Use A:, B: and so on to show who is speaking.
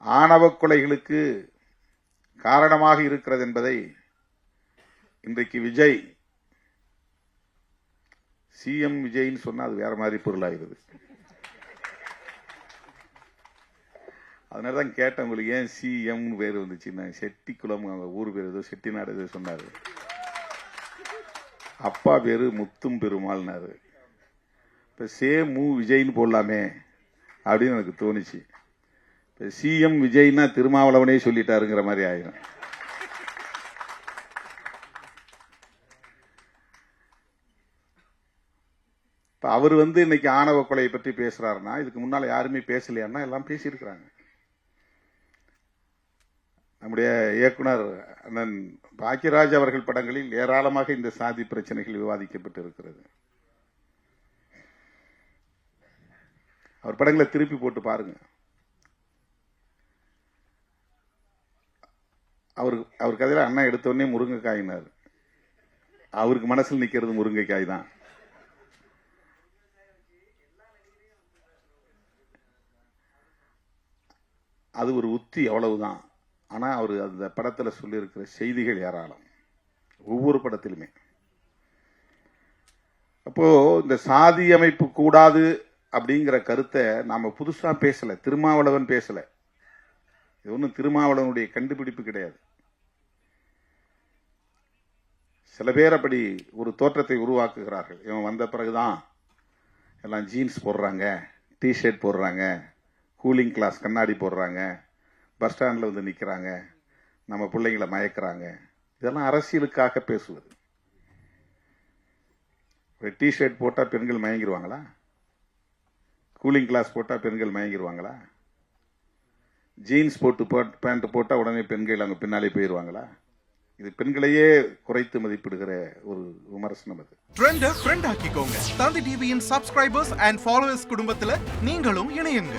A: ஆணவ கொலைகளுக்கு காரணமாக இருக்கிறது என்பதை இன்றைக்கு விஜய் சிஎம் விஜய்னு சொன்னா அது வேற மாதிரி பொருளாகிறது. அதனாலதான் கேட்டேன், உங்களுக்கு ஏன் சிஎம் பேர் வந்துச்சுன்னா, செட்டிக்குளம் அவங்க ஊர் பேர் ஏதோ செட்டிநாடு ஏதோ சொன்னாரு. அப்பா பேரு முத்தும் பெருமாள்னாரு. இப்ப மு விஜய்னு போடலாமே அப்படின்னு எனக்கு தோணுச்சு. இப்ப சிஎம் விஜய்னா திருமாவளவனே சொல்லிட்டாருங்கிற மாதிரி ஆயிரும். இப்ப அவர் இன்னைக்கு ஆணவ கொலையை பற்றி பேசுறாருன்னா, இதுக்கு முன்னால யாருமே பேசலையான்னா எல்லாம் பேசியிருக்கிறாங்க. நம்முடைய இயக்குனர் அண்ணன் பாக்கியராஜ் அவர்கள் படங்களில் ஏராளமாக இந்த சாதி பிரச்சனைகள் விவாதிக்கப்பட்டு இருக்கிறது. அவர் படங்களை திருப்பி போட்டு பாருங்க. அவர் கதையில அண்ணா எடுத்த உடனே முருங்கைக்காயினார். அவருக்கு மனசில் நிக்கிறது முருங்கைக்காய் தான். அது ஒரு உத்தி, அவ்வளவுதான். ஆனா அவர் அந்த படத்துல சொல்லி இருக்கிற செய்திகள் ஏராளம், ஒவ்வொரு படத்திலுமே. அப்போ இந்த சாதி அமைப்பு கூடாது அப்படிங்கிற கருத்தை நாம புதுசா பேசல, திருமாவளவன் பேசல. இது ஒன்றும் திருமாவளவனுடைய கண்டுபிடிப்பு கிடையாது. சில பேர் அப்படி ஒரு தோற்றத்தை உருவாக்குகிறார்கள். இவன் வந்த பிறகுதான் எல்லாம் ஜீன்ஸ் போடுறாங்க, டிஷர்ட் போடுறாங்க, கூலிங் கிளாஸ் கண்ணாடி போடுறாங்க, பஸ் ஸ்டாண்ட்ல நிக்கிறாங்க, நம்ம பிள்ளைங்களை மயக்கிறாங்க. இதெல்லாம் அரசியலுக்காக பேசுவது. டிஷர்ட் போட்டா பெண்கள் மயங்கிடுவாங்களா? கூலிங் கிளாஸ் போட்டா பெண்கள் மயங்கிடுவாங்களா? ஜீன்ஸ் போட்டு பேண்ட் போட்டா உடனே பெண்கள் அங்க பின்னாலே போயிருவாங்களா? இது பெண்களையே குறைத்து மதிப்பிடுகிற ஒரு விமர்சனம். அது ட்ரெண்ட ஃப்ரெண்ட் ஆக்கிக்கோங்க. தந்தி டிவியின் சப்ஸ்கிரைபர்ஸ் அண்ட் ஃபாலோவர்ஸ் குடும்பத்துல நீங்களும் இணையுங்க.